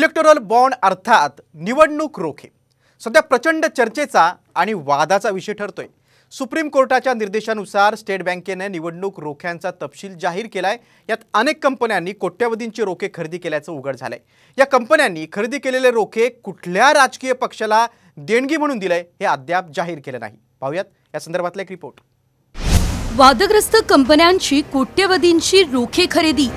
Electoral bond अर्थात निवडणूक रोखे सध्या प्रचंड चर्चेचा आणि वादाचा विषय ठरतोय। सुप्रीम कोर्टाच्या निर्देशानुसार स्टेट बँकेने निवडणूक रोख्यांचा तपशील जाहीर केलाय। यात अनेक कंपन्यांनी कोट्यवधींचे रोखे खरेदी केल्याचं उघड झालंय। या कंपन्यांनी खरेदी केलेले रोखे कुठल्या राजकीय पक्षाला देणगी म्हणून दिलंय हे अद्याप जाहीर केलं नाही। पाहूयात या संदर्भातला एक रिपोर्ट। वादग्रस्त कंपन्यांची कोट्यवधींची रोखे खरेदी,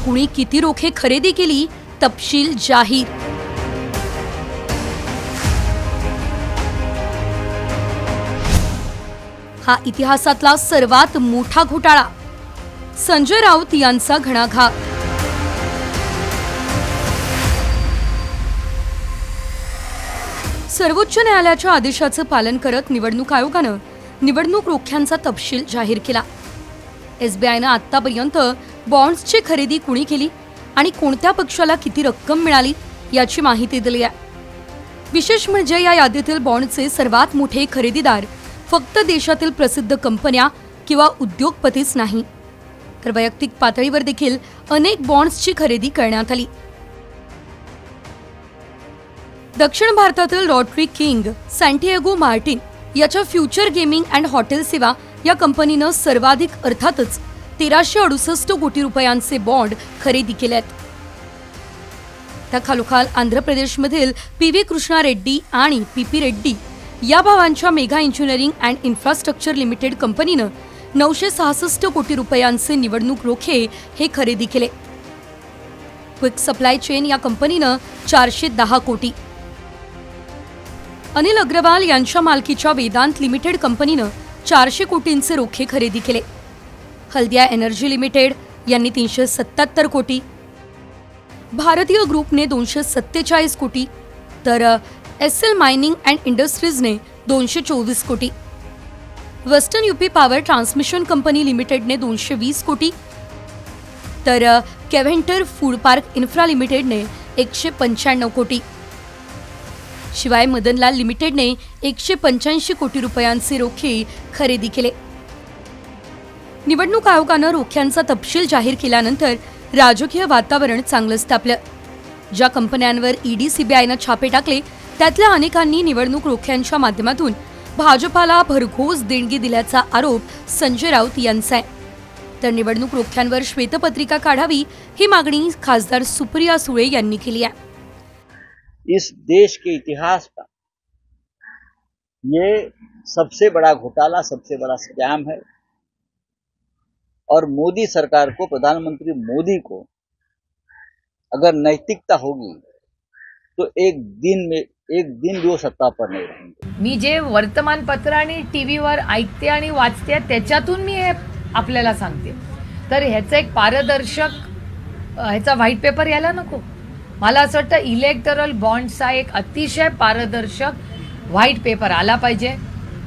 कुणी किती रोखे खरेदी केली तपशील जाहीर। हा इतिहासातला सर्वात मोठा घोटाळा, संजय राऊत यांचा घणाघात। सर्वोच्च न्यायालयाच्या आदेशाचं पालन करत निवडणूक आयोगानं निवडणूक रोख्यांचा तपशील जाहीर केला। एसबीआयनं आतापर्यंत बॉन्ड्सची खरेदी कुणी केली आणि कोणत्या पक्षाला किती रक्कम मिळाली याची माहिती दिली आहे। विशेष म्हणजे या यादीतील बॉन्डचे सर्वात मोठे खरेदीदार फक्त देशातील प्रसिद्ध कंपन्या किंवा उद्योगपतीच नाही, तर वैयक्तिक पातळीवर देखील अनेक बॉन्ड्सची खरेदी करण्यात आली। दक्षिण भारतातील लॉटरी किंग सॅन्टियागो मार्टिन याच्या फ्युचर गेमिंग अँड हॉटेल सेवा या कंपनीनं सर्वाधिक अर्थातच 1368 कोटी रुपयांचे बॉन्ड खरेदी केलेत। त्या खालोखाल आंध्र प्रदेशमधील पीव्ही कृष्णा रेड्डी आणि पीपी रेड्डी या भावांच्या mega engineering and infrastructure limited कंपनीनं 966 कोटी रुपयांचे निवडणूक रोखे हे खरेदी केले। क्विक सप्लाय चेन या कंपनीनं 410 कोटी, अनिल अग्रवाल यांच्या मालकीच्या वेदांत लिमिटेड कंपनीनं 400 कोटींचे रोखे खरेदी केले। हल्दिया एनर्जी लिमिटेड यांनी 377 कोटी, भारतीय ग्रुपने 247 कोटी, तर एसएल मायनिंग अँड इंडस्ट्रीजने 224 कोटी, Western UP Power Transmission Company लिमिटेडने 220 कोटी, तर केव्हेंटर फूड पार्क इन्फ्रा लिमिटेडने 195 कोटी। शिवाय मदनलाल लिमिटेडने 185 कोटी रुपयांचे रोखे खरेदी केले। निवडणूक आयोगानं रोख्यांचा तपशील जाहीर केल्यानंतर राजकीय वातावरण चांगलंच तापलं। ज्या कंपन्यांवर ईडी सीबीआयनं छापे टाकले त्यातल्या अनेकांनी निवडणूक रोख्यांच्या माध्यमातून भाजपाला भरघोस देणगी दिल्याचा आरोप संजय राऊत यांचा आहे। तर निवडणूक रोख्यांवर श्वेतपत्रिका काढावी ही मागणी खासदार सुप्रिया सुळे यांनी केली आहे। इस देश के इतिहास का ये सबसे बड़ा घोटाला, सबसे बड़ा स्कैम है और मोदी सरकार को, प्रधानमंत्री मोदी को अगर नैतिकता होगी तो एक दिन भी वो सत्ता पर नहीं रहेंगे। मी जे वर्तमानपत्र आणि टीव्हीवर ऐकते आणि वाचते त्याच्यातून मी हे आपल्याला सांगते, तर ह्याचं एक पारदर्शक ह्याचा व्हाईट पेपर यायला नको। मला असं वाटतं इलेक्टोरल बॉन्ड्सचा एक अतिशय पारदर्शक व्हाईट पेपर आला पाहिजे।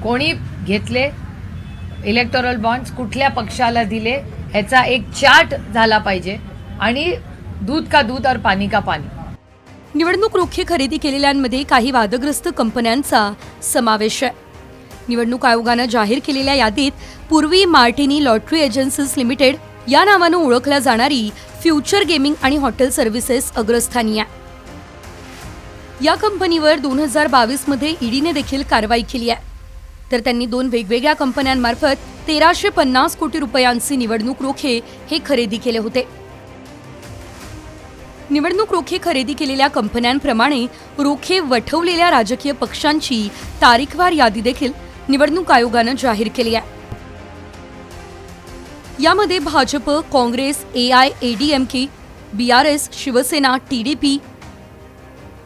कोणी घेतले इलेक्टोरल बॉन्ड्स, कुठल्या पक्षाला दिले ह्याचा एक चार्ट झाला पाहिजे आणि दूध का दूध और पानी का पानी। निवडणूक रोखे खरेदी केलेल्यांमध्ये काही वादग्रस्त कंपन्यांचा समावेश आहे। निवडणूक आयोगानं जाहीर केलेल्या यादीत पूर्वी मार्टिनी लॉटरी एजन्सीज लिमिटेड या नावानं ओळखल्या जाणारी फ्युचर गेमिंग आणि हॉटेल सर्व्हिसेस अग्रस्थानी आहे। या कंपनीवर 2022 मध्ये ईडीने देखील कारवाई केली आहे, तर त्यांनी 2 वेगवेगळ्या कंपन्यांमार्फत 1350 कोटी रुपयांचे निवडणूक रोखे हे खरेदी केले होते। निवडणूक रोखे खरेदी केलेल्या कंपन्यांप्रमाणे रोखे वठवलेल्या राजकीय पक्षांची तारीखवार यादी देखील निवडणूक आयोगानं जाहीर केली आहे। यामध्ये Bhajap, Congress, AIADMK, BRS, Shiv Sena, TDP,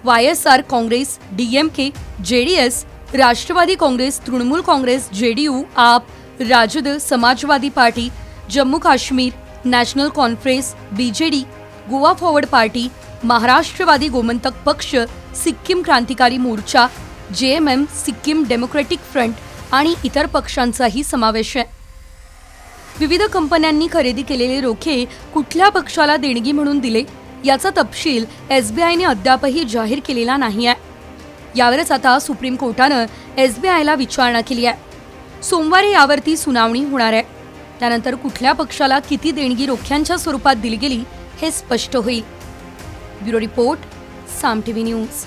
YSR Congress, DMK, JDS, Rashtrawadi Congress, Trinamool Congress, JDU, AAP, Rajad, Samajwadi Party, Jammu Kashmir, National Conference, BJD, Goa Forward Party, Maharashtrawadi Gomantak Paksha, Sikkim Krantikari Morcha, JMM, Sikkim Democratic Front आणि इतर पक्षांचाही समावेश आहे। विविध कंपन्यांनी खरेदी केलेले रोखे कुठल्या पक्षाला देणगी म्हणून दिले याचा तपशील एसबीआयने अद्यापही जाहीर केलेला नाही आहे। यावरच आता सुप्रीम कोर्टानं एसबीआयला विचारणा केली आहे। सोमवारी यावरती सुनावणी होणार आहे। त्यानंतर कुठल्या पक्षाला किती देणगी रोख्यांच्या स्वरूपात दिली गेली हे स्पष्ट होईल. ब्युरो रिपोर्ट, साम टीव्ही न्यूज.